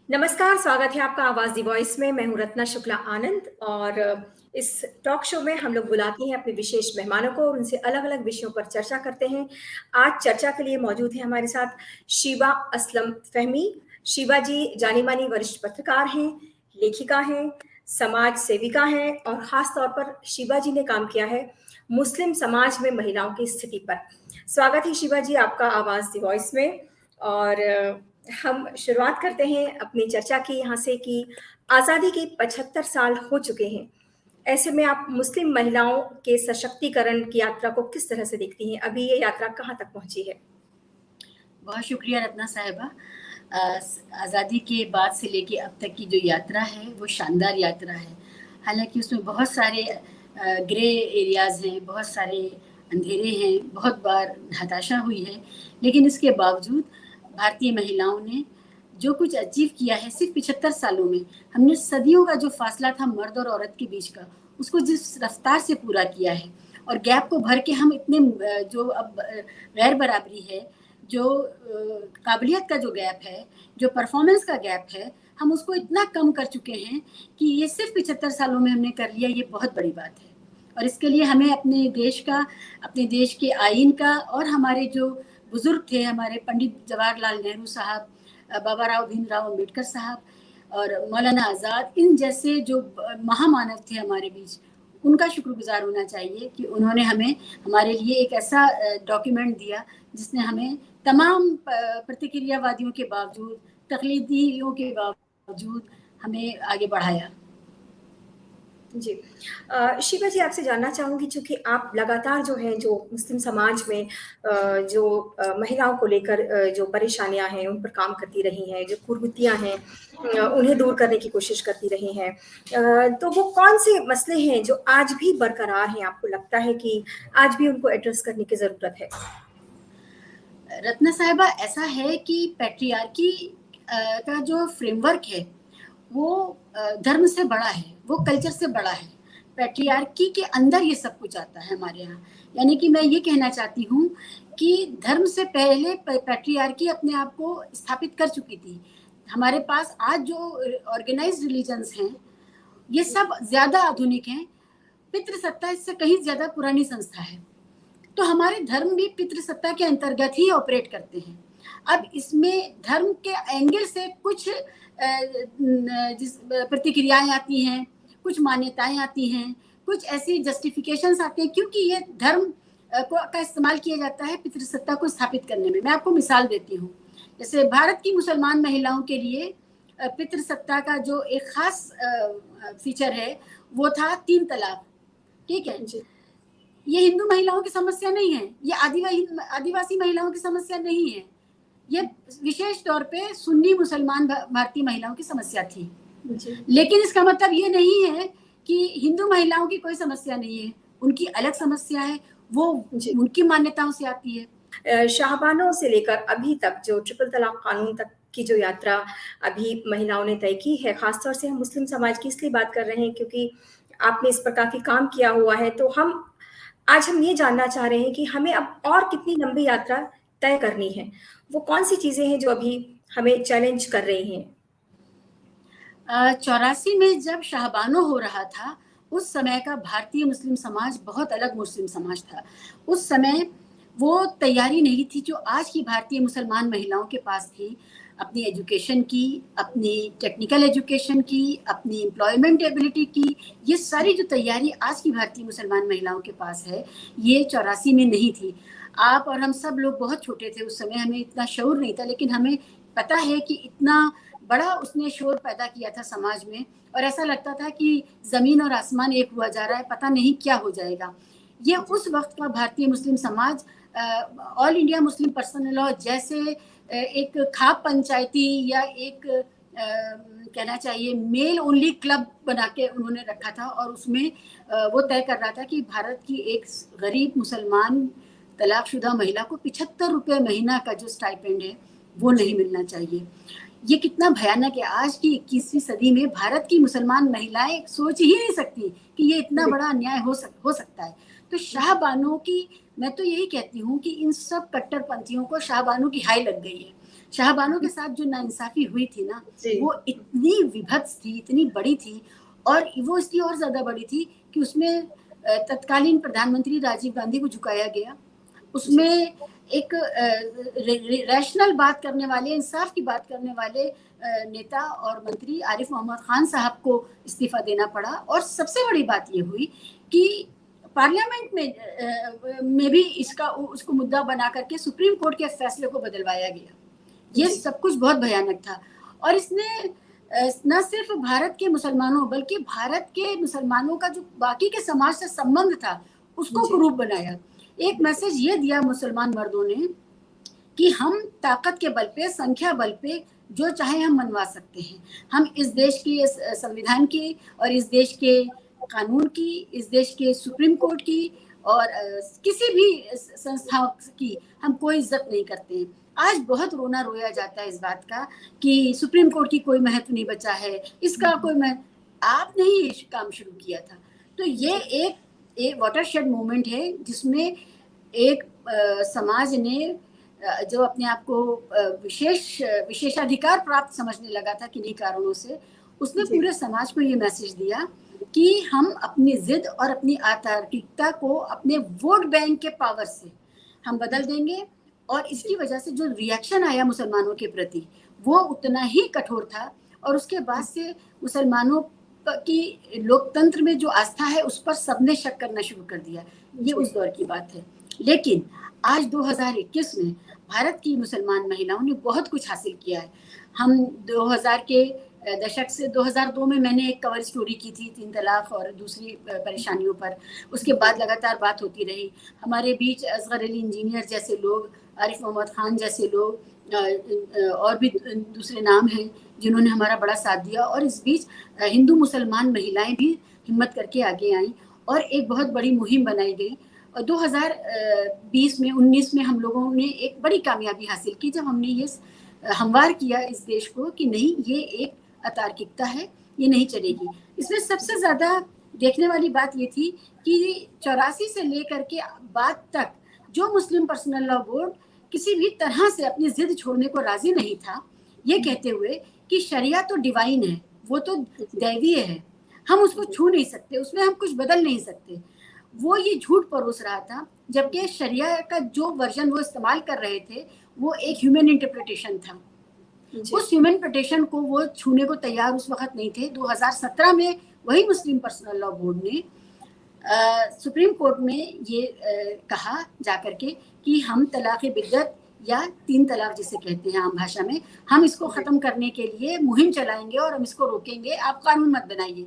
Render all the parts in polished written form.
नमस्कार, स्वागत है आपका आवाज़ दी वॉइस में। मैं हूँ रत्ना शुक्ला आनंद और इस टॉक शो में हम लोग बुलाते हैं अपने विशेष मेहमानों को और उनसे अलग-अलग विषयों पर चर्चा करते हैं। आज चर्चा के लिए मौजूद हैं हमारे साथ शीबा असलम फ़हमी। शीबा जी जानी-मानी वरिष्ठ पत्रकार हैं, लेखिका हैं, समाज सेविका हैं और ख़ास तौर पर शीबा जी ने काम किया है मुस्लिम समाज में महिलाओं की स्थिति पर। स्वागत है शीबा जी आपका आवाज़ दी वॉइस में और हम शुरुआत करते हैं अपनी चर्चा की यहाँ से कि आज़ादी के 75 साल हो चुके हैं। ऐसे में आप मुस्लिम महिलाओं के सशक्तिकरण की यात्रा को किस तरह से देखती हैं? अभी ये यात्रा कहाँ तक पहुँची है? बहुत शुक्रिया रत्ना साहिबा। आज़ादी के बाद से लेके अब तक की जो यात्रा है वो शानदार यात्रा है। हालाँकि उसमें बहुत सारे ग्रे एरियाज़ हैं, बहुत सारे अंधेरे हैं, बहुत बार हताशा हुई है, लेकिन इसके बावजूद भारतीय महिलाओं ने जो कुछ अचीव किया है सिर्फ 75 सालों में, हमने सदियों का जो फासला था मर्द और औरत के बीच का, उसको जिस रफ्तार से पूरा किया है और गैप को भर के हम इतने जो अब गैर बराबरी है, जो काबिलियत का जो गैप है, जो परफॉर्मेंस का गैप है, हम उसको इतना कम कर चुके हैं कि ये सिर्फ 75 सालों में हमने कर लिया, ये बहुत बड़ी बात है। और इसके लिए हमें अपने देश का, अपने देश के आईन का और हमारे जो बुजुर्ग थे, हमारे पंडित जवाहरलाल नेहरू साहब, बाबा राव भीमराव अम्बेडकर साहब और मौलाना आज़ाद, इन जैसे जो महामानव थे हमारे बीच, उनका शुक्रगुजार होना चाहिए कि उन्होंने हमें हमारे लिए एक ऐसा डॉक्यूमेंट दिया जिसने हमें तमाम प्रतिक्रियावादियों के बावजूद, तकलीदियों के बावजूद हमें आगे बढ़ाया। जी। शीबा जी आपसे जानना चाहूँगी चूँकि आप लगातार जो है जो मुस्लिम समाज में महिलाओं को लेकर जो परेशानियाँ हैं उन पर काम करती रही हैं, जो कुरीतियाँ हैं उन्हें दूर करने की कोशिश करती रही हैं। तो वो कौन-से मसले हैं जो आज भी बरकरार हैं? आपको लगता है कि आज भी उनको एड्रेस करने की ज़रूरत है? रत्ना साहिबा, ऐसा है कि पैट्रियार्की का जो फ्रेमवर्क है वो धर्म से बड़ा है, वो कल्चर से बड़ा है। पैट्रियार्की के अंदर ये सब कुछ आता है हमारे यहाँ। यानी कि मैं ये कहना चाहती हूँ कि धर्म से पहले पैट्रियार्की अपने आप को स्थापित कर चुकी थी। हमारे पास आज जो ऑर्गेनाइज्ड रिलीजन्स हैं, ये सब ज़्यादा आधुनिक हैं। पितृसत्ता इससे कहीं ज़्यादा पुरानी संस्था है। तो हमारे धर्म भी पितृसत्ता के अंतर्गत ही ऑपरेट करते हैं। अब इसमें धर्म के एंगल से कुछ प्रतिक्रियाएं आती हैं, कुछ मान्यताएं आती हैं, कुछ ऐसी जस्टिफिकेशंस आते हैं, क्योंकि ये धर्म का इस्तेमाल किया जाता है पितृसत्ता को स्थापित करने में। मैं आपको मिसाल देती हूँ। जैसे भारत की मुसलमान महिलाओं के लिए पितृसत्ता का जो एक खास फीचर है वो था 3 तलाक। ठीक है जी। ये हिंदू महिलाओं की समस्या नहीं है, ये आदिवासी महिलाओं की समस्या नहीं है, ये विशेष तौर पे सुन्नी मुसलमान भारतीय महिलाओं की समस्या थी। लेकिन इसका मतलब ये नहीं है कि हिंदू महिलाओं की कोई समस्या नहीं है, उनकी अलग समस्या है, वो उनकी मान्यताओं से आती है। शाहबानों से लेकर अभी तक जो ट्रिपल तलाक कानून तक की जो यात्रा अभी महिलाओं ने तय की है, खासतौर से हम मुस्लिम समाज की इसलिए बात कर रहे हैं क्योंकि आपने इस पर काफ़ी काम किया हुआ है, तो आज हम ये जानना चाह रहे हैं कि हमें अब और कितनी लंबी यात्रा तय करनी है? वो कौन-सी चीज़ें हैं जो अभी हमें चैलेंज कर रही हैं? 84 में जब शाहबानो हो रहा था, उस समय का भारतीय मुस्लिम समाज बहुत अलग मुस्लिम समाज था। उस समय वो तैयारी नहीं थी जो आज की भारतीय मुसलमान महिलाओं के पास थी, अपनी एजुकेशन की, अपनी टेक्निकल एजुकेशन की, अपनी एम्प्लॉयमेंट एबिलिटी की। ये सारी जो तैयारी आज की भारतीय मुसलमान महिलाओं के पास है, ये 84 में नहीं थी। आप और हम सब लोग बहुत छोटे थे उस समय, हमें इतना शऊर नहीं था, लेकिन हमें पता है कि इतना बड़ा उसने शोर पैदा किया था समाज में और ऐसा लगता था कि ज़मीन और आसमान एक हुआ जा रहा है, पता नहीं क्या हो जाएगा। ये उस वक़्त का भारतीय मुस्लिम समाज all India Muslim personal law जैसे एक खाप पंचायती या एक कहना चाहिए मेल ओनली क्लब बना के उन्होंने रखा था और उसमें वो तय कर रहा था कि भारत की एक गरीब मुसलमान तलाकशुदा महिला को 75 रुपये महीना का जो स्टाइपेंड है वो नहीं मिलना चाहिए। ये कितना भयानक है। आज की 21वीं सदी में भारत की मुसलमान महिलाएं सोच ही नहीं सकती कि ये इतना बड़ा अन्याय हो सकता है। तो शाहबानो की, मैं तो यही कहती हूँ कि इन सब कट्टरपंथियों को शाहबानो की हाई लग गई है। शाहबानों के साथ जो नाइंसाफी हुई थी ना, जी। वो इतनी विभत्स थी, इतनी बड़ी थी, और वो इसलिए और ज़्यादा बड़ी थी कि उसमें तत्कालीन प्रधानमंत्री राजीव गांधी को झुकाया गया। उसमें एक रैशनल बात करने वाले, इंसाफ की बात करने वाले नेता और मंत्री आरिफ मोहम्मद खान साहब को इस्तीफा देना पड़ा। और सबसे बड़ी बात ये हुई कि पार्लियामेंट में भी उसको मुद्दा बना करके सुप्रीम कोर्ट के फैसले को बदलवाया गया। ये सब कुछ बहुत भयानक था, और इसने न सिर्फ भारत के मुसलमानों बल्कि भारत के मुसलमानों का जो बाकी के समाज से संबंध था उसको कुरूप बनाया। एक मैसेज ये दिया मुसलमान मर्दों ने कि हम ताकत के बल पे, संख्या बल पे जो चाहे हम मनवा सकते हैं। हम इस देश की, इस संविधान की और इस देश के कानून की, इस देश के सुप्रीम कोर्ट की और किसी भी संस्था की हम कोई इज्जत नहीं करते हैं। आज बहुत रोना रोया जाता है इस बात का कि सुप्रीम कोर्ट की कोई महत्व नहीं बचा है, इसका कोई महत्व। आपने ही ये काम शुरू किया था। तो ये एक वाटरशेड मोमेंट है जिसमें एक समाज ने जो अपने आप को विशेषाधिकार प्राप्त समझने लगा था किन्हीं कारणों से, उसने पूरे समाज को ये मैसेज दिया कि हम अपनी जिद और अपनी आतार्किकता को अपने वोट बैंक के पावर से हम बदल देंगे। और इसकी वजह से जो रिएक्शन आया मुसलमानों के प्रति वो उतना ही कठोर था, और उसके बाद से मुसलमानों की लोकतंत्र में जो आस्था है उस पर सबने शक करना शुरू कर दिया। ये उस दौर की बात है। लेकिन आज 2021 में भारत की मुसलमान महिलाओं ने बहुत कुछ हासिल किया है। हम 2000 के दशक से 2002 में मैंने एक कवर स्टोरी की थी 3 तलाक और दूसरी परेशानियों पर। उसके बाद लगातार बात होती रही। हमारे बीच असगर अली इंजीनियर जैसे लोग, आरिफ मोहम्मद खान जैसे लोग, और भी दूसरे नाम हैं जिन्होंने हमारा बड़ा साथ दिया। और इस बीच हिंदू मुसलमान महिलाएं भी हिम्मत करके आगे आईं और एक बहुत बड़ी मुहिम बनाई गई। और 2020 में 19 में हम लोगों ने एक बड़ी कामयाबी हासिल की जब हमने ये हमवार किया इस देश को कि नहीं, ये एक अतार्किकता है, ये नहीं चलेगी। इसमें सबसे ज़्यादा देखने वाली बात ये थी कि 84 से लेकर के बाद तक जो मुस्लिम पर्सनल लॉ बोर्ड किसी भी तरह से अपनी जिद छोड़ने को राजी नहीं था, ये कहते हुए कि शरिया तो डिवाइन है, वो तो दैवीय है, हम उसको छू नहीं सकते, उसमें हम कुछ बदल नहीं सकते। वो ये झूठ परोस रहा था, जबकि शरिया का जो वर्जन वो इस्तेमाल कर रहे थे वो एक ह्यूमन इंटरप्रिटेशन था। उस ह्यूमन इंटरप्रिटेशन को वो छूने को तैयार उस वक्त नहीं थे। 2017 में वही मुस्लिम पर्सनल लॉ बोर्ड ने सुप्रीम कोर्ट में ये कहा जाकर के कि हम तलाक बिद्दत या 3 तलाक जिसे कहते हैं आम भाषा में, हम इसको ख़त्म करने के लिए मुहिम चलाएंगे और हम इसको रोकेंगे, आप कानून मत बनाइए।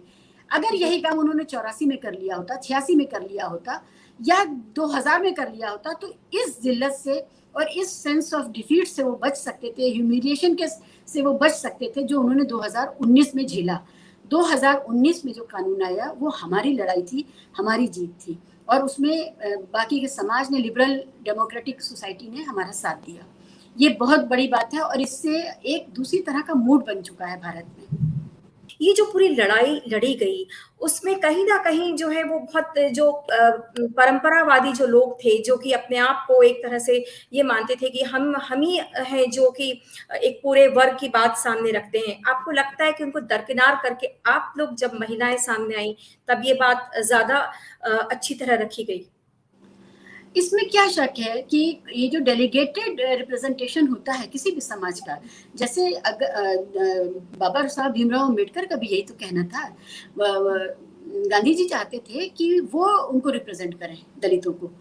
अगर यही काम उन्होंने 84 में कर लिया होता, 86 में कर लिया होता या 2000 में कर लिया होता, तो इस जिल्लत से और इस सेंस ऑफ डिफीट से वो बच सकते थे, ह्यूमिलिएशन के से वो बच सकते थे जो उन्होंने 2019 में झेला। 2019 में जो कानून आया वो हमारी लड़ाई थी, हमारी जीत थी, और उसमें बाकी के समाज ने, लिबरल डेमोक्रेटिक सोसाइटी ने हमारा साथ दिया। ये बहुत बड़ी बात है और इससे एक दूसरी तरह का मूड बन चुका है भारत में। ये जो पूरी लड़ाई लड़ी गई उसमें कहीं ना कहीं जो है वो बहुत जो परंपरावादी जो लोग थे, जो कि अपने आप को एक तरह से ये मानते थे कि हम ही हैं जो कि एक पूरे वर्ग की बात सामने रखते हैं, आपको लगता है कि उनको दरकिनार करके आप लोग जब महिलाएं सामने आई तब ये बात ज्यादा अच्छी तरह रखी गई? इसमें क्या शक है कि ये जो डेलीगेटेड रिप्रेजेंटेशन होता है किसी भी समाज का, जैसे बाबा साहब भीमराव अम्बेडकर का भी यही तो कहना था। गांधी जी चाहते थे कि वो उनको रिप्रेजेंट करें, दलितों को,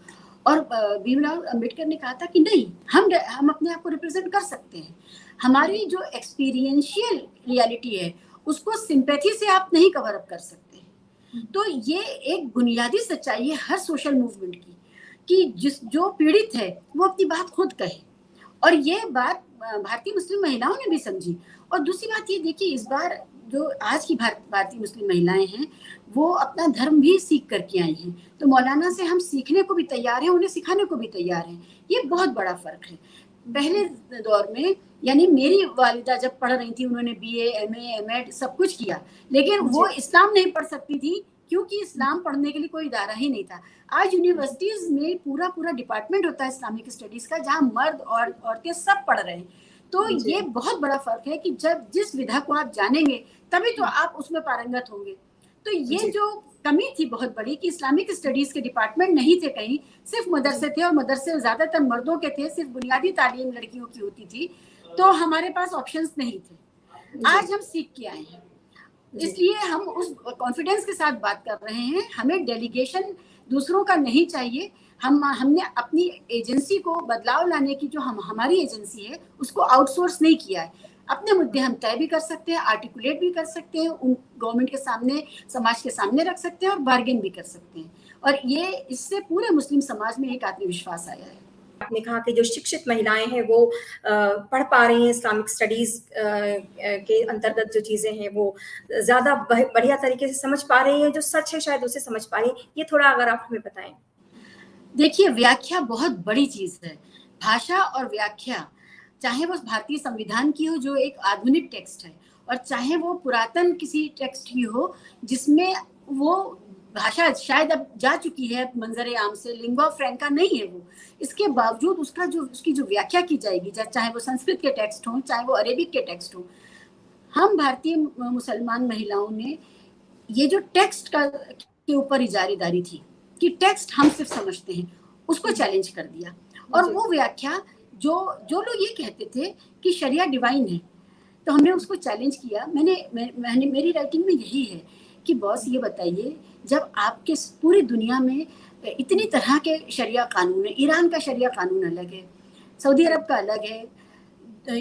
और भीमराव अम्बेडकर ने कहा था कि नहीं, हम अपने आप को रिप्रेजेंट कर सकते हैं। हमारी जो एक्सपीरियंशियल रियलिटी है उसको सिंपैथी से आप नहीं कवर अप कर सकते। तो ये एक बुनियादी सच्चाई है हर सोशल मूवमेंट की कि जो पीड़ित है वो अपनी बात खुद कहे, और ये बात भारतीय मुस्लिम महिलाओं ने भी समझी। और दूसरी बात ये देखिए, इस बार जो आज की भारतीय मुस्लिम महिलाएं हैं वो अपना धर्म भी सीख करके आई हैं, तो मौलाना से हम सीखने को भी तैयार हैं, उन्हें सिखाने को भी तैयार हैं। ये बहुत बड़ा फर्क है। पहले दौर में, यानी मेरी वालिदा जब पढ़ रही थी, उन्होंने BA, MA, MAd सब कुछ किया, लेकिन वो इस्लाम नहीं पढ़ सकती थी क्योंकि इस्लाम पढ़ने के लिए कोई इदारा ही नहीं था। आज यूनिवर्सिटीज में पूरा डिपार्टमेंट होता है इस्लामिक स्टडीज का, जहाँ मर्द और औरतें सब पढ़ रहे हैं। तो ये बहुत बड़ा फ़र्क है कि जब जिस विधा को आप जानेंगे तभी तो आप उसमें पारंगत होंगे। तो ये जो कमी थी बहुत बड़ी कि इस्लामिक स्टडीज़ के डिपार्टमेंट नहीं थे कहीं, सिर्फ मदरसे थे और मदरसे ज़्यादातर मर्दों के थे, सिर्फ बुनियादी तालीम लड़कियों की होती थी, तो हमारे पास ऑप्शंस नहीं थे। आज हम सीख के आए हैं, इसलिए हम उस कॉन्फिडेंस के साथ बात कर रहे हैं। हमें डेलीगेशन दूसरों का नहीं चाहिए। हमने अपनी एजेंसी को बदलाव लाने की जो हमारी एजेंसी है उसको आउटसोर्स नहीं किया है। अपने मुद्दे हम तय भी कर सकते हैं, आर्टिकुलेट भी कर सकते हैं, उन गवर्नमेंट के सामने, समाज के सामने रख सकते हैं और बार्गेन भी कर सकते हैं। और ये इससे पूरे मुस्लिम समाज में एक आत्मविश्वास आया है। आपने कहा कि जो शिक्षित महिलाएं हैं वो पढ़ पा रही हैं, इस्लामिक स्टडीज के अंतर्गत जो चीजें हैं वो ज्यादा बढ़िया तरीके से समझ पा रही हैं, जो सच है शायद उसे समझ पा रही हैं। ये थोड़ा अगर आप हमें बताएं। देखिए, व्याख्या बहुत बड़ी चीज है। भाषा और व्याख्या, चाहे वो भारतीय संविधान की हो जो एक आधुनिक टेक्स्ट है, और चाहे वो पुरातन किसी टेक्स्ट की हो जिसमें वो भाषा शायद अब जा चुकी है मंजर आम से, लिंग्वा फ्रैंका नहीं है वो, इसके बावजूद उसकी जो व्याख्या की जाएगी, चाहे वो संस्कृत के टेक्स्ट हो, चाहे वो अरेबिक के टेक्स्ट हो, हम भारतीय मुसलमान महिलाओं ने ये जो टेक्स्ट का के ऊपर इजारेदारी थी कि टेक्स्ट हम सिर्फ समझते हैं, उसको चैलेंज कर दिया। और वो व्याख्या जो लोग ये कहते थे कि शरिया डिवाइन है, तो हमने उसको चैलेंज किया। मैंने मेरी राइटिंग में यही है कि बॉस ये बताइए, जब आपके पूरी दुनिया में इतनी तरह के शरिया कानून है, ईरान का शरिया कानून अलग है, सऊदी अरब का अलग है,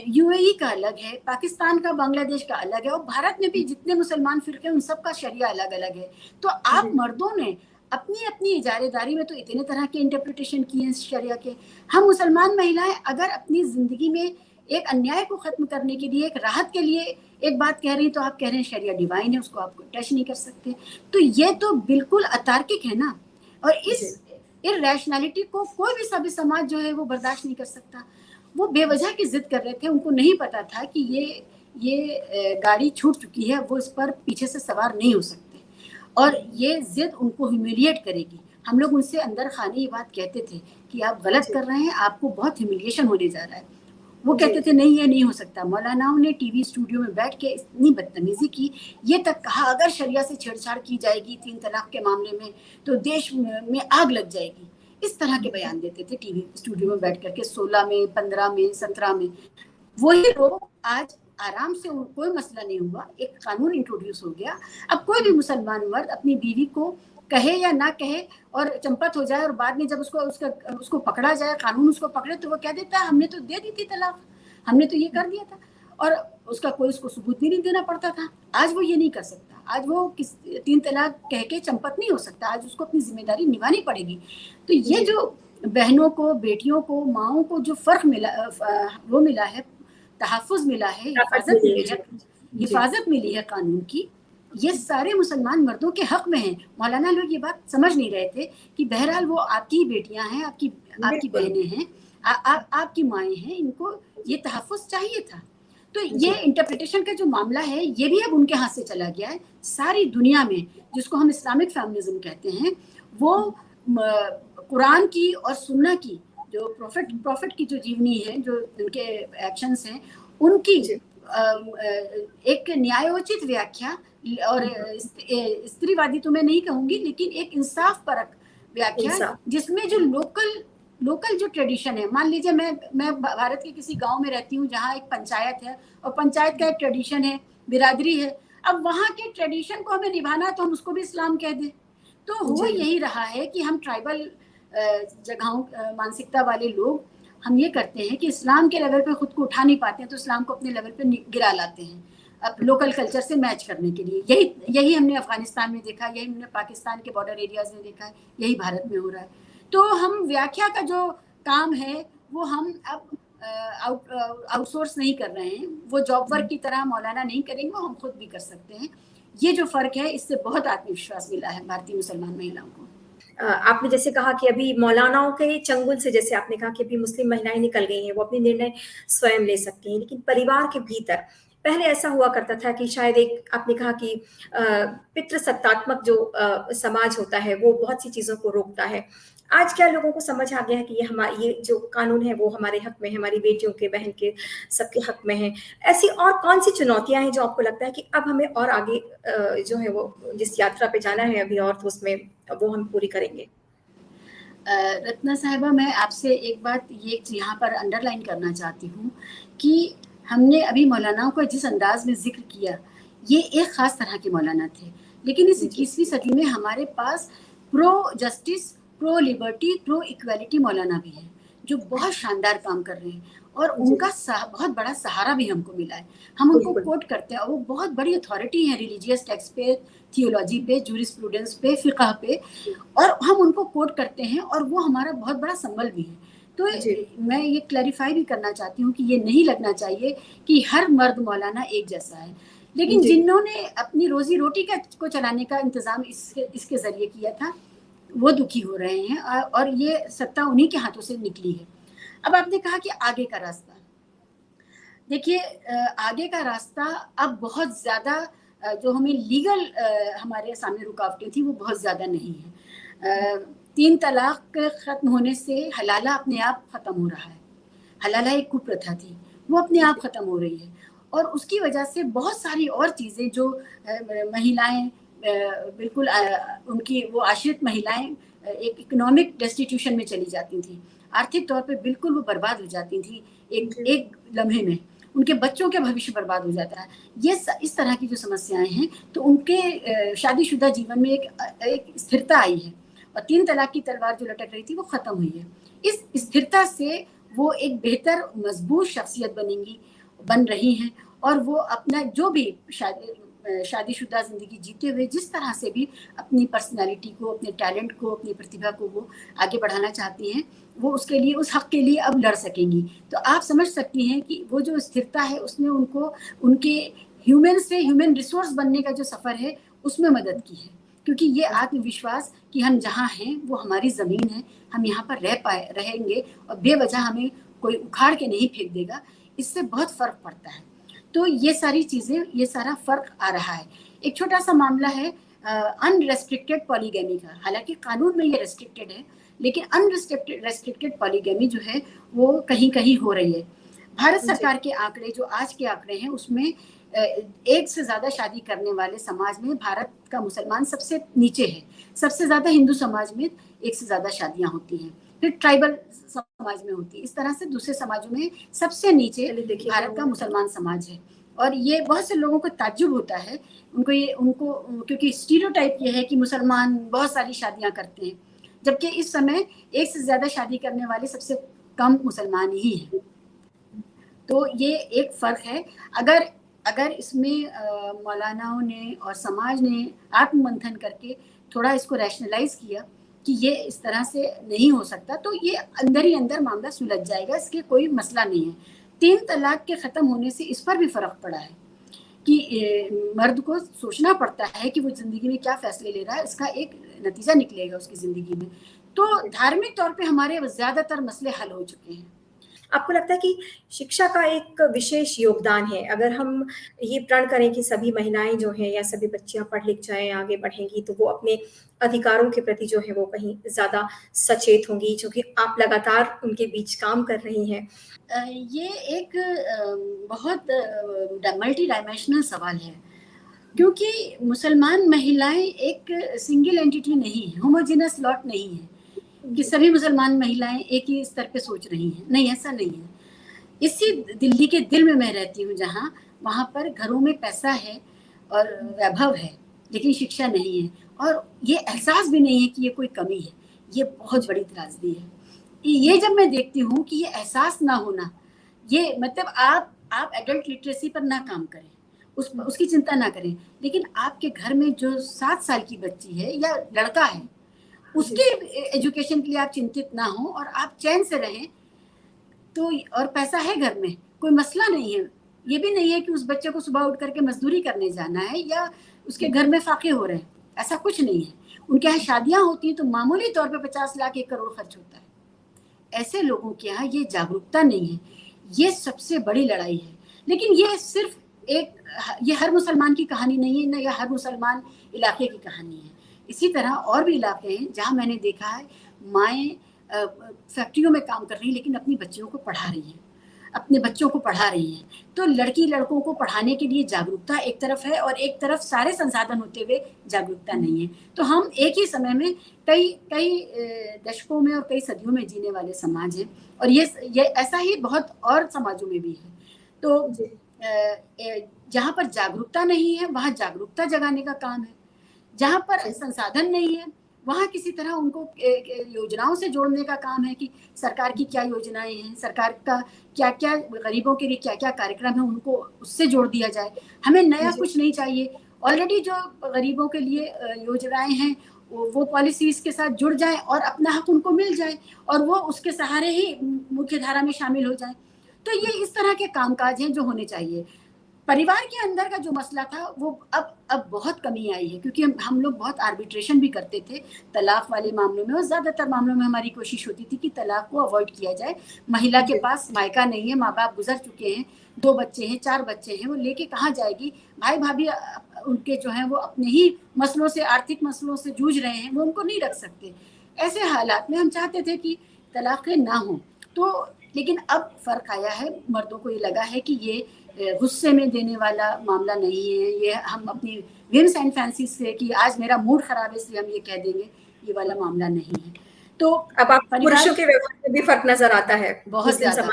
यूएई का अलग है, पाकिस्तान का, बांग्लादेश का अलग है, और भारत में भी जितने मुसलमान फिरके उन सब का शरिया अलग अलग है। तो आप मर्दों ने अपनी अपनी इजारेदारी में तो इतने तरह के इंटरप्रिटेशन किए हैं शरिया के। हम मुसलमान महिलाएं अगर अपनी जिंदगी में एक अन्याय को खत्म करने के लिए, एक राहत के लिए एक बात कह रही हैं, तो आप कह रहे हैं शरिया डिवाइन है, उसको आप टच नहीं कर सकते। तो ये तो बिल्कुल अतार्किक है ना। और इस इरैशनैलिटी को कोई भी सभ्य समाज जो है वो बर्दाश्त नहीं कर सकता। वो बेवजह की जिद कर रहे थे, उनको नहीं पता था कि ये गाड़ी छूट चुकी है, वो इस पर पीछे से सवार नहीं हो सकते, और ये जिद उनको ह्यूमिलिएट करेगी। हम लोग उनसे अंदर खाने ये बात कहते थे कि आप गलत कर रहे हैं, आपको बहुत ह्यूमिलिएशन होने जा रहा है। वो कहते थे नहीं, ये नहीं हो सकता। मौलानाओं ने टीवी स्टूडियो में बैठ के इतनी बदतमीजी की, ये तक कहा अगर शरिया से छेड़छाड़ की जाएगी 3 तलाक के मामले में तो देश में आग लग जाएगी। इस तरह के बयान देते थे टीवी स्टूडियो में बैठ करके, 16 में, 15 में, 17 में। वही लोग आज आराम से, कोई मसला नहीं हुआ, एक कानून इंट्रोड्यूस हो गया। अब कोई भी मुसलमान मर्द अपनी बीवी को कहे या ना कहे और चंपत हो जाए, और बाद में जब उसको पकड़ा जाए, कानून उसको पकड़े, तो वो कह देता है हमने तो दे दी थी तलाक, हमने तो ये कर दिया था, और उसका कोई उसको सबूत भी नहीं देना पड़ता था। आज वो ये नहीं कर सकता, आज वो 3 तलाक कह के चंपत नहीं हो सकता, आज उसको अपनी जिम्मेदारी निभानी पड़ेगी। तो ये जो बहनों को, बेटियों को, माओं को जो फर्क मिला, वो मिला है, तहफ़्फ़ुज़ मिला है, हिफाजत मिली है कानून की, ये सारे मुसलमान मर्दों के हक में हैं। मौलाना लोग ये बात समझ नहीं रहे थे कि बहरहाल वो आपकी ही बेटियां हैं, आपकी बहनें हैं, आपकी माएँ हैं, इनको ये तहफ़्फ़ुज़ चाहिए था। तो ये इंटरप्रिटेशन का जो मामला है, ये भी अब उनके हाथ से चला गया है। सारी दुनिया में जिसको हम इस्लामिक फेमिनिज्म कहते हैं, वो कुरान की और सुन्ना की, जो प्रॉफिट की जो जीवनी है, जो उनके एक्शंस हैं, उनकी एक न्यायोचित व्याख्या, और स्त्रीवादी तो मैं नहीं कहूंगी, लेकिन एक इंसाफ परक व्याख्या, जिसमें जो लोकल जो ट्रेडिशन है, मान लीजिए मैं भारत के किसी गांव में रहती हूँ जहाँ एक पंचायत है, और पंचायत का एक ट्रेडिशन है, बिरादरी है। अब वहाँ के ट्रेडिशन को हमें निभाना है तो हम उसको भी इस्लाम कह दें। तो वो यही रहा है कि हम ट्राइबल जगहों, मानसिकता वाले लोग, हम ये करते हैं कि इस्लाम के लेवल पे खुद को उठा नहीं पाते हैं, तो इस्लाम को अपने लेवल पे गिरा लाते हैं अब लोकल कल्चर से मैच करने के लिए। यही हमने अफगानिस्तान में देखा, यही हमने पाकिस्तान के बॉर्डर एरियाज में देखा है, यही भारत में हो रहा है। तो हम व्याख्या का जो काम है वो हम अब आउटसोर्स नहीं कर रहे हैं, वो जॉब वर्क की तरह मौलाना नहीं करेंगे, वो हम खुद भी कर सकते हैं। ये जो फर्क है, इससे बहुत आत्मविश्वास मिला है भारतीय मुसलमान महिलाओं को। आपने जैसे कहा कि अभी मौलानाओं के चंगुल से, जैसे आपने कहा कि अभी मुस्लिम महिलाएं निकल गई हैं, वो अपने निर्णय स्वयं ले सकती हैं, लेकिन परिवार के भीतर पहले ऐसा हुआ करता था कि शायद एक, आपने कहा कि पितृसत्तात्मक जो समाज होता है वो बहुत सी चीजों को रोकता है। आज क्या लोगों को समझ आ गया है कि ये जो कानून है वो हमारे हक में है, हमारी बेटियों के, बहन के, सबके हक में है। ऐसी और कौन-सी चुनौतियाँ हैं जो आपको लगता है कि अब हमें और आगे जो है वो जिस यात्रा पे जाना है अभी और तो उसमें वो हम पूरी करेंगे? रत्ना साहिबा, मैं आपसे एक बात ये यहाँ पर अंडरलाइन करना चाहती हूँ कि हमने अभी मौलानाओं का जिस अंदाज में जिक्र किया, ये एक ख़ास तरह के मौलाना थे, लेकिन इस जी। 21वीं सदी में हमारे पास pro justice, pro liberty, pro equality मौलाना भी हैं, जो बहुत शानदार काम कर रहे हैं और जी, उनका बहुत बड़ा सहारा भी हमको मिला है। हम उनको बिल्कुल। कोट करते हैं और वो बहुत बड़ी अथॉरिटी है रिलीजियस टेक्स्ट पे, थियोलॉजी पे, जूरिस्प्रूडेंस पे, फ़िक़्ह पे, और हम उनको कोट करते हैं और वो हमारा बहुत बड़ा संबल भी है। तो जी, मैं ये क्लैरिफ़ाई भी करना चाहती हूँ कि ये नहीं लगना चाहिए कि हर मर्द मौलाना एक जैसा है। लेकिन जी, जिन्होंने अपनी रोज़ी-रोटी को चलाने का इंतज़ाम इसके ज़रिए किया था, वो दुखी हो रहे हैं और ये सत्ता उन्हीं के हाथों से निकली है। अब आपने कहा कि आगे का रास्ता। देखिए, आगे का रास्ता अब बहुत ज़्यादा जो हमें लीगल हमारे सामने रुकावटें थी वो बहुत ज़्यादा नहीं है। 3 तलाक ख़त्म होने से हलाला अपने आप ख़त्म हो रहा है। हलाला एक कुप्रथा थी, वो अपने आप जी, ख़त्म हो रही है और उसकी वजह से बहुत सारी और चीज़ें जो महिलाएँ बिल्कुल उनकी वो आश्रित महिलाएँ एक इकोनॉमिक डेस्टिट्यूशन में चली जाती थीं। आर्थिक तौर पे बिल्कुल वो बर्बाद हो जाती थीं एक जी, एक लम्हे में। उनके बच्चों का भविष्य बर्बाद हो जाता है। ये इस तरह की जो समस्याएँ हैं, तो उनके शादीशुदा जीवन में एक स्थिरता आई है और 3 तलाक की तलवार जो लटक रही थी, वो ख़त्म हुई है। इस स्थिरता से वो एक बेहतर मज़बूत शख्सियत बन रही हैं और वो अपना जो भी शादीशुदा ज़िंदगी जीते हुए जिस तरह से भी अपनी पर्सनैलिटी को, अपने टैलेंट को, अपनी प्रतिभा को वो आगे बढ़ाना चाहती हैं, वो उसके लिए, उस हक़ के लिए अब लड़ सकेंगी। तो आप समझ सकती हैं कि वो जो स्थिरता है उसने उनको उनके ह्यूमन से ह्यूमन रिसोर्स बनने का जो सफ़र है उसमें मदद की है। क्योंकि ये आत्मविश्वास कि हम जहाँ हैं वो हमारी ज़मीन है, हम यहाँ पर रहेंगे और बेवजह हमें कोई उखाड़ के नहीं फेंक देगा, इससे बहुत फ़र्क पड़ता है। तो ये सारी चीज़ें, ये सारा फ़र्क आ रहा है। एक छोटा-सा मामला है अनरेस्ट्रिक्टेड पॉलीगैमी का। हालाँकि कानून में ये रेस्ट्रिक्टेड है, लेकिन रेस्ट्रिक्टेड पॉलीगैमी जो है वो कहीं-कहीं हो रही है। भारत जी, सरकार के आंकड़े, जो आज के आंकड़े हैं, उसमें एक से ज़्यादा शादी करने वाले समाज में भारत का मुसलमान सबसे नीचे है। सबसे ज़्यादा हिंदू समाज में एक से ज़्यादा शादियाँ होती हैं, फिर ट्राइबल समाज में होती है। इस तरह से दूसरे समाजों में सबसे नीचे चलिए देखिए क्या भारत का हुआ। मुसलमान समाज है और ये बहुत से लोगों को ताज्जुब होता है। उनको क्योंकि स्टीरियोटाइप ये है कि मुसलमान बहुत सारी शादियाँ करते हैं, जबकि इस समय एक से ज़्यादा शादी करने वाले सबसे कम मुसलमान ही हैं। तो ये एक फ़र्क है। अगर अगर इसमें मौलानाओं ने और समाज ने आत्ममंथन करके थोड़ा इसको रैशनलाइज़ किया कि ये इस तरह से नहीं हो सकता, तो ये अंदर ही अंदर मामला सुलझ जाएगा, इसके कोई मसला नहीं है। 3 तलाक के ख़त्म होने से इस पर भी फ़र्क पड़ा है कि मर्द को सोचना पड़ता है कि वो ज़िंदगी में क्या फ़ैसले ले रहा है, इसका एक नतीजा निकलेगा उसकी ज़िंदगी में। तो धार्मिक तौर पे हमारे ज़्यादातर मसले हल हो चुके हैं। आपको लगता है कि शिक्षा का एक विशेष योगदान है, अगर हम ये प्रण करें कि सभी महिलाएँ जो हैं या सभी बच्चियाँ पढ़ लिख जाएँ, आगे बढ़ेंगी, तो वो अपने अधिकारों के प्रति जो है वो कहीं ज़्यादा सचेत होंगी, चूँकि आप लगातार उनके बीच काम कर रही हैं। ये एक बहुत मल्टी डायमेंशनल सवाल है, क्योंकि मुसलमान महिलाएँ एक सिंगल एंटिटी नहीं है, होमोजेनस लॉट नहीं है, कि जी, सभी मुसलमान महिलाएँ एक ही स्तर पे सोच रही हैं। नहीं, ऐसा नहीं है। इसी दिल्ली के दिल में मैं रहती हूँ जहाँ, वहाँ पर घरों में पैसा है और वैभव है, लेकिन शिक्षा नहीं है और ये एहसास भी नहीं है कि ये कोई कमी है। ये बहुत जी, बड़ी त्रासदी है। ये जब मैं देखती हूँ कि ये एहसास ना होना, ये मतलब आप एडल्ट लिटरेसी पर ना काम करें, उसकी चिंता ना करें, लेकिन आपके घर में जो 7 साल की बच्ची है या लड़का है, जी, उसके एजुकेशन के लिए आप चिंतित ना हों और आप चैन से रहें, तो और पैसा है घर में, कोई मसला नहीं है। ये भी नहीं है कि उस बच्चे को सुबह उठ करके मज़दूरी करने जाना है या उसके घर में फ़ाक़े हो रहे हैं, ऐसा कुछ नहीं है। उनके यहाँ शादियाँ होती हैं तो मामूली तौर पे 50 लाख 1 करोड़ खर्च होता है। ऐसे लोगों के यहाँ ये जागरूकता नहीं है, ये सबसे बड़ी लड़ाई है। लेकिन ये सिर्फ़ एक ये हर मुसलमान की कहानी नहीं है, ना ये हर मुसलमान इलाके की कहानी है। इसी तरह और भी इलाके हैं जहाँ मैंने देखा है माएँ फैक्ट्रियों में काम कर रही हैं लेकिन अपनी बच्चियों को पढ़ा रही हैं, अपने बच्चों को पढ़ा रही हैं। तो लड़की लड़कों को पढ़ाने के लिए जागरूकता एक तरफ है और एक तरफ सारे संसाधन होते हुए जागरूकता नहीं है। तो हम एक ही समय में कई कई दशकों में और कई सदियों में जीने वाले समाज हैं और ये ऐसा ही बहुत और समाजों में भी है। तो जहाँ पर जागरूकता नहीं है वहाँ जागरूकता जगाने का काम है, जहाँ पर संसाधन नहीं है वहाँ किसी तरह उनको योजनाओं से जोड़ने का काम है कि सरकार की क्या योजनाएं हैं, सरकार का क्या क्या गरीबों के लिए क्या क्या कार्यक्रम है, उनको उससे जोड़ दिया जाए। हमें नया कुछ नहीं चाहिए, ऑलरेडी जो गरीबों के लिए योजनाएं हैं वो पॉलिसीज के साथ जुड़ जाए और अपना हक उनको मिल जाए और वो उसके सहारे ही मुख्य धारा में शामिल हो जाए। तो ये इस तरह के कामकाज हैं जो होने चाहिए। परिवार के अंदर का जो मसला था वो अब बहुत कमी आई है, क्योंकि हम लोग बहुत आर्बिट्रेशन भी करते थे तलाक वाले मामलों में और ज़्यादातर मामलों में हमारी कोशिश होती थी कि तलाक को अवॉइड किया जाए। महिला के पास मायका नहीं है, माँ बाप गुजर चुके हैं, 2 बच्चे हैं, 4 बच्चे हैं, वो लेके कहाँ जाएगी? भाई भाभी उनके जो हैं वो अपने ही मसलों से, आर्थिक मसलों से जूझ रहे हैं, वो उनको नहीं रख सकते। ऐसे हालात में हम चाहते थे कि तलाक़ें ना हों। तो लेकिन अब फ़र्क आया है, मर्दों को ये लगा है कि ये गुस्से में देने वाला मामला नहीं है, ये हम अपनी विम्स एंड फैंसी से कि आज मेरा मूड खराब है इसलिए हम ये कह देंगे, ये वाला मामला नहीं है। तो अब आप पुरुषों के व्यवहार में भी फर्क नजर आता है, बहुत ज्यादा,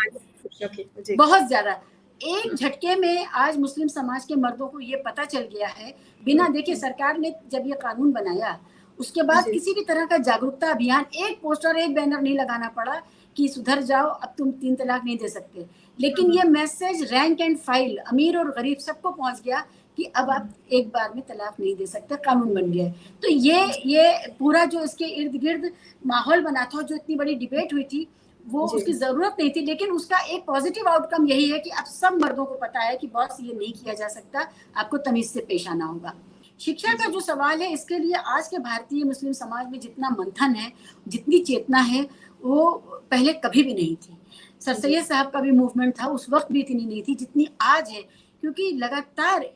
बहुत ज्यादा। एक झटके में आज मुस्लिम समाज के मर्दों को ये पता चल गया है, बिना देखे सरकार ने जब ये कानून बनाया उसके बाद किसी भी तरह का जागरूकता अभियान, एक पोस्टर, एक बैनर नहीं लगाना पड़ा कि सुधर जाओ, अब तुम 3 तलाक नहीं दे सकते। लेकिन ये मैसेज रैंक एंड फाइल, अमीर और गरीब सबको पहुंच गया कि अब आप एक बार में तलाक नहीं दे सकते, कानून बन गया है। तो ये पूरा जो इसके इर्द गिर्द माहौल बना था, जो इतनी बड़ी डिबेट हुई थी, वो उसकी जरूरत नहीं थी, लेकिन उसका एक पॉजिटिव आउटकम यही है कि अब सब मर्दों को पता है कि बॉस ये नहीं किया जा सकता, आपको तमीज से पेश आना होगा। शिक्षा का जो सवाल है, इसके लिए आज के भारतीय मुस्लिम समाज में जितना मंथन है, जितनी चेतना है, वो पहले कभी भी नहीं थी। सर सैयद साहब का भी मूवमेंट था, उस वक्त भी इतनी नहीं थी जितनी आज है, क्योंकि लगातार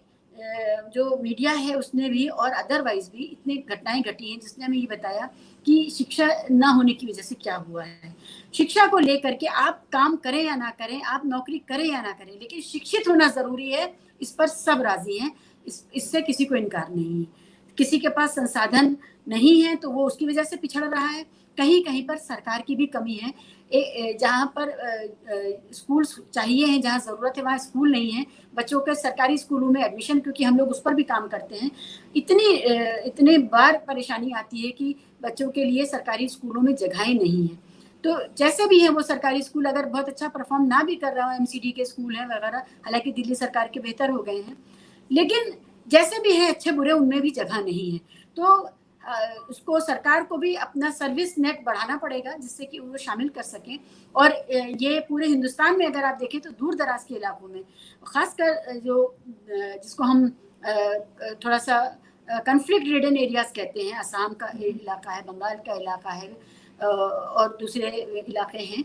जो मीडिया है उसने भी और अदरवाइज भी इतनी घटनाएं घटी हैं जिसने हमें ये बताया कि शिक्षा ना होने की वजह से क्या हुआ है। शिक्षा को लेकर के आप काम करें या ना करें, आप नौकरी करें या ना करें, लेकिन शिक्षित होना जरूरी है, इस पर सब राजी हैं, इससे किसी को इनकार नहीं है। किसी के पास संसाधन नहीं है तो वो उसकी वजह से पिछड़ रहा है, कहीं कहीं पर सरकार की भी कमी है। जहाँ पर स्कूल चाहिए हैं, जहाँ ज़रूरत है वहाँ स्कूल नहीं है, बच्चों के सरकारी स्कूलों में एडमिशन, क्योंकि हम लोग उस पर भी काम करते हैं, इतने बार परेशानी आती है कि बच्चों के लिए सरकारी स्कूलों में जगहें नहीं हैं। तो जैसे भी है वो सरकारी स्कूल अगर बहुत अच्छा परफॉर्म ना भी कर रहा हो, MCD के स्कूल हैं वगैरह, हालांकि दिल्ली सरकार के बेहतर हो गए हैं, लेकिन जैसे भी है अच्छे बुरे उनमें भी जगह नहीं है। तो उसको, सरकार को भी अपना सर्विस नेट बढ़ाना पड़ेगा जिससे कि वो शामिल कर सकें। और ये पूरे हिंदुस्तान में अगर आप देखें तो दूर दराज के इलाकों में, खासकर जो जिसको हम थोड़ा सा कन्फ्लिक्ट रिडन एरियाज कहते हैं, असम का इलाका है, बंगाल का इलाका है और दूसरे इलाके हैं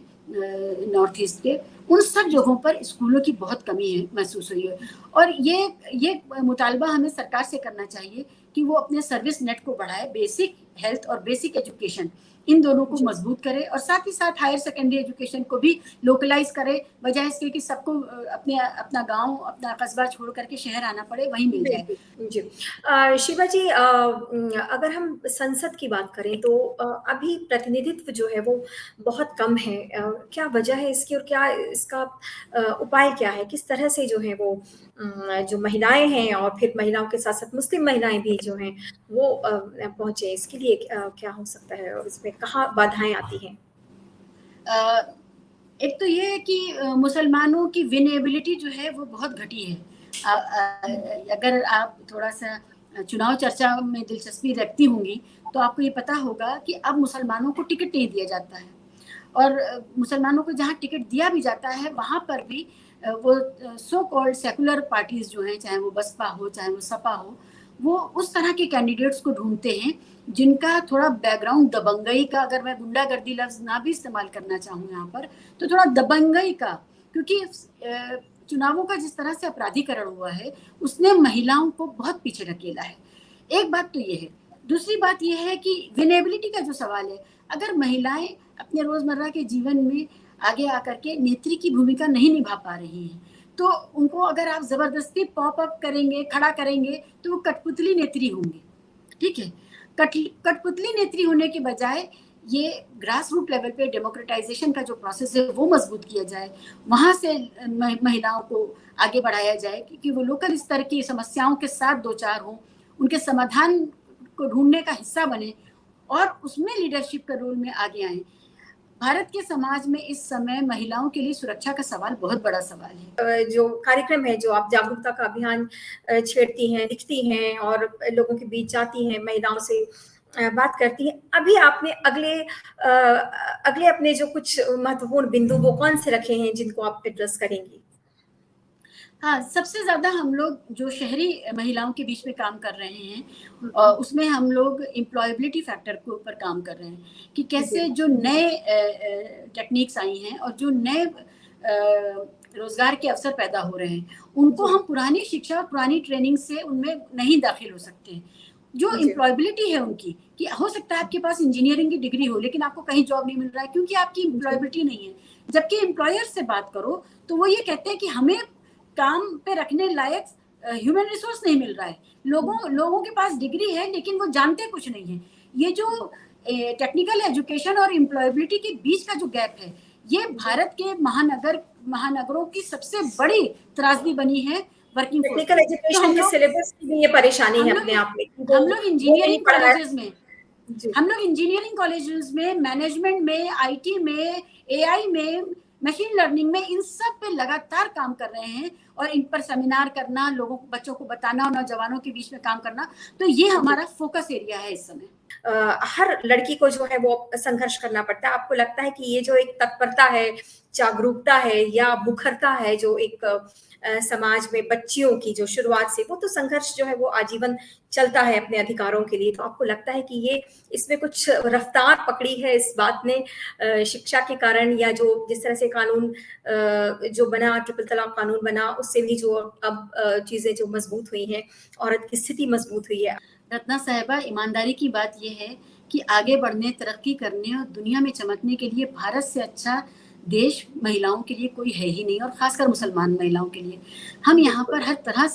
नॉर्थ ईस्ट के, उन सब जगहों पर स्कूलों की बहुत कमी है महसूस हुई है। और ये मुतालबा हमें सरकार से करना चाहिए कि वो अपने सर्विस नेट को बढ़ाए, बेसिक हेल्थ और बेसिक एजुकेशन इन दोनों को मजबूत करे, और साथ ही साथ हायर सेकेंडरी एजुकेशन को भी लोकलाइज करे, बजाय इसके कि सबको अपना गांव, अपना कस्बा छोड़ करके शहर आना पड़े, वहीं मिल जाए। जी शिवा जी, अगर हम संसद की बात करें तो अभी प्रतिनिधित्व जो है वो बहुत कम है, क्या वजह है इसकी और क्या इसका उपाय क्या है? किस तरह से जो है वो जो महिलाएं हैं और फिर महिलाओं के साथ साथ मुस्लिम महिलाएं भी जो हैं वो पहुंचे, इसके लिए क्या हो सकता है और इसमें कहाँ बाधाएं आती हैं? एक तो ये है कि मुसलमानों की विनेबिलिटी जो है वो बहुत घटी है। अगर आप थोड़ा सा चुनाव चर्चा में दिलचस्पी रखती होंगी तो आपको ये पता होगा कि अब मुसलमानों को टिकट नहीं दिया जाता है, और मुसलमानों को जहाँ टिकट दिया भी जाता है वहाँ पर भी वो सो कॉल्ड सेकुलर पार्टीज जो हैं, चाहे वो बसपा हो चाहे वो सपा हो, वो उस तरह के कैंडिडेट्स को ढूंढते हैं जिनका थोड़ा बैकग्राउंड दबंगई का, अगर मैं गुंडागर्दी लफ्ज ना भी इस्तेमाल करना चाहूँ यहाँ पर, तो थोड़ा दबंगई का, क्योंकि चुनावों का जिस तरह से अपराधीकरण हुआ है उसने महिलाओं को बहुत पीछे ढकेला है। एक बात तो ये है, दूसरी बात ये है कि विनेबिलिटी का जो सवाल है, अगर महिलाएँ अपने रोज़मर्रा के जीवन में आगे आकर के नेत्री की भूमिका नहीं निभा पा रही हैं, तो उनको अगर आप ज़बरदस्ती पॉप अप करेंगे, खड़ा करेंगे, तो वो कठपुतली नेत्री होंगी, ठीक है? कठपुतली नेत्री होने के बजाय ये ग्रास रूट लेवल पे डेमोक्रेटाइजेशन का जो प्रोसेस है वो मजबूत किया जाए, वहाँ से महिलाओं को आगे बढ़ाया जाए, क्योंकि वो लोकल स्तर की समस्याओं के साथ दो चार हों, उनके समाधान को ढूंढने का हिस्सा बने और उसमें लीडरशिप के रोल में आगे आए। भारत के समाज में इस समय महिलाओं के लिए सुरक्षा का सवाल बहुत बड़ा सवाल है। जो कार्यक्रम है, जो आप जागरूकता का अभियान छेड़ती हैं, लिखती हैं और लोगों के बीच जाती हैं, महिलाओं से बात करती हैं। अभी आपने अगले अपने जो कुछ महत्वपूर्ण बिंदु वो कौन से रखे हैं जिनको आप एड्रेस करेंगी? हाँ, सबसे ज़्यादा हम लोग जो शहरी महिलाओं के बीच में काम कर रहे हैं, उसमें हम लोग एम्प्लॉयबिलिटी फैक्टर के ऊपर काम कर रहे हैं कि कैसे जो नए टेक्निक्स आई हैं और जो नए रोज़गार के अवसर पैदा हो रहे हैं, उनको हम पुरानी शिक्षा और पुरानी ट्रेनिंग से उनमें नहीं दाखिल हो सकते हैं। जो एम्प्लॉयबिलिटी है उनकी, कि हो सकता है आपके पास इंजीनियरिंग की डिग्री हो, लेकिन आपको कहीं जॉब नहीं मिल रहा है क्योंकि आपकी एम्प्लॉयबिलिटी नहीं है। जबकि एम्प्लॉयर से बात करो, तो वो ये कहते हैं कि हमें काम पे रखने लायक ह्यूमन रिसोर्स नहीं मिल रहा है। लोगों के पास डिग्री है, लेकिन वो जानते कुछ नहीं है। ये जो टेक्निकल एजुकेशन और एम्प्लॉयबिलिटी के बीच का जो गैप है, ये भारत के महानगरों की सबसे बड़ी त्रासदी बनी है वर्किंग फोर्स। टेक्निकल एजुकेशन के सिलेबस की भी ये परेशानी है अपने आप में। हम लोग इंजीनियरिंग कॉलेजेस में हम लोग इंजीनियरिंग कॉलेजेस में, मैनेजमेंट में, आईटी में, एआई में, मशीन लर्निंग में, इन सब पे लगातार काम कर रहे हैं और इन पर सेमिनार करना, लोगों को, बच्चों को बताना और नौजवानों के बीच में काम करना, तो ये हमारा फोकस एरिया है इस समय। हर लड़की को जो है वो संघर्ष करना पड़ता है। आपको लगता है कि ये जो एक तत्परता है, जागरूकता है या मुखरता है जो एक समाज में बच्चियों की जो शुरुआत से, वो तो संघर्ष जो है वो आजीवन चलता है अपने अधिकारों के लिए। तो आपको लगता है कि ये इसमें कुछ रफ्तार पकड़ी है इस बात ने शिक्षा के कारण, या जो जिस तरह से कानून जो बना, ट्रिपल तलाक कानून बना, उससे भी जो अब चीजें जो मजबूत हुई हैं, औरत की स्थिति मजबूत हुई है? रत्ना साहिबा, ईमानदारी की बात यह है कि आगे बढ़ने, तरक्की करने और दुनिया में चमकने के लिए भारत से अच्छा देश महिलाओं के लिए कोई है ही नहीं, और खासकर मुसलमान महिलाओं के लिए। हम यहाँ पर हर तरह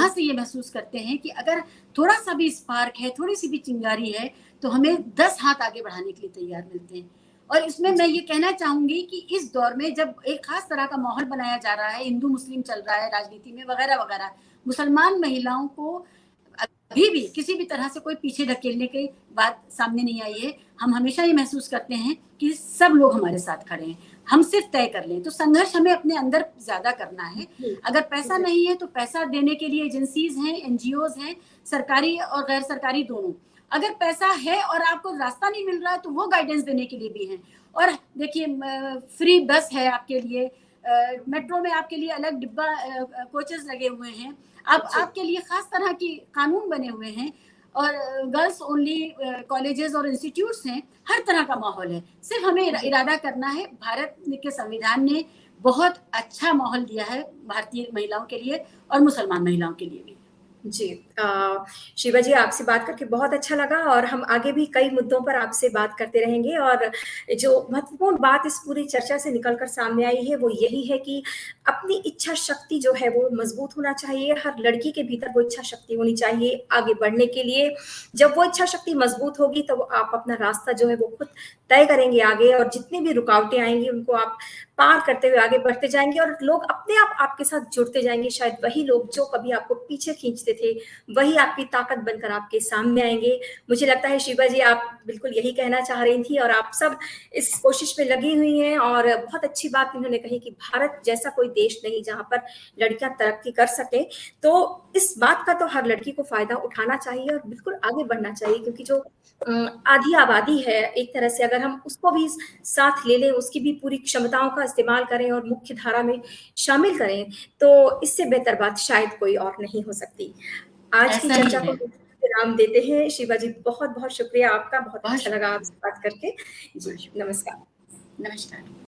से ये महसूस करते हैं कि अगर थोड़ा सा भी स्पार्क है, थोड़ी सी भी चिंगारी है, तो हमें 10 हाथ आगे बढ़ाने के लिए तैयार मिलते हैं। और इसमें मैं ये कहना चाहूंगी कि इस दौर में जब एक खास तरह का माहौल बनाया जा रहा है, हिंदू मुस्लिम चल रहा है राजनीति में वगैरह वगैरह, मुसलमान महिलाओं को अभी भी किसी भी तरह से कोई पीछे ढकेलने की बात सामने नहीं आई है। हम हमेशा ये महसूस करते हैं कि सब लोग हमारे साथ खड़े हैं, हम सिर्फ तय कर लें। तो संघर्ष हमें अपने अंदर ज्यादा करना है। अगर पैसा नहीं है तो पैसा देने के लिए एजेंसीज हैं, एनजीओज हैं, सरकारी और गैर सरकारी दोनों। अगर पैसा है और आपको रास्ता नहीं मिल रहा है तो वो गाइडेंस देने के लिए भी हैं। और देखिए, फ्री बस है आपके लिए, मेट्रो में आपके लिए अलग डिब्बा कोचेस लगे हुए हैं, अब आपके लिए खास तरह की कानून बने हुए हैं, और गर्ल्स ओनली कॉलेजेस और इंस्टीट्यूट्स हैं। हर तरह का माहौल है, सिर्फ हमें इरादा करना है। भारत के संविधान ने बहुत अच्छा माहौल दिया है भारतीय महिलाओं के लिए और मुसलमान महिलाओं के लिए भी। जी, शिवा जी, आपसे बात करके बहुत अच्छा लगा और हम आगे भी कई मुद्दों पर आपसे बात करते रहेंगे। और जो महत्वपूर्ण बात इस पूरी चर्चा से निकल कर सामने आई है वो यही है कि अपनी इच्छा शक्ति जो है वो मजबूत होना चाहिए। हर लड़की के भीतर वो इच्छा शक्ति होनी चाहिए आगे बढ़ने के लिए। जब वो इच्छा शक्ति मजबूत होगी तो आप अपना रास्ता जो है वो खुद तय करेंगे आगे, और जितनी भी रुकावटें आएंगी उनको आप पार करते हुए आगे बढ़ते जाएंगे और लोग अपने आप आपके साथ जुड़ते जाएंगे। शायद वही लोग जो कभी आपको पीछे खींचते थे वही आपकी ताकत बनकर आपके सामने आएंगे। मुझे लगता है शिवा जी आप बिल्कुल यही कहना चाह रही थी और आप सब इस कोशिश में लगी हुई हैं। और बहुत अच्छी बात इन्होंने कही कि भारत जैसा कोई देश नहीं जहां पर लड़कियां तरक्की कर सके। तो इस बात का तो हर लड़की को फायदा उठाना चाहिए और बिल्कुल आगे बढ़ना चाहिए, क्योंकि जो आधी आबादी है एक तरह से, अगर हम उसको भी साथ ले लें, उसकी भी पूरी क्षमताओं का इस्तेमाल करें और मुख्य धारा में शामिल करें, तो इससे बेहतर बात शायद कोई और नहीं हो सकती। आज की चर्चा को विराम देते हैं। शिवा जी, बहुत बहुत शुक्रिया आपका, बहुत अच्छा लगा आपसे बात करके। जी, नमस्कार। नमस्कार।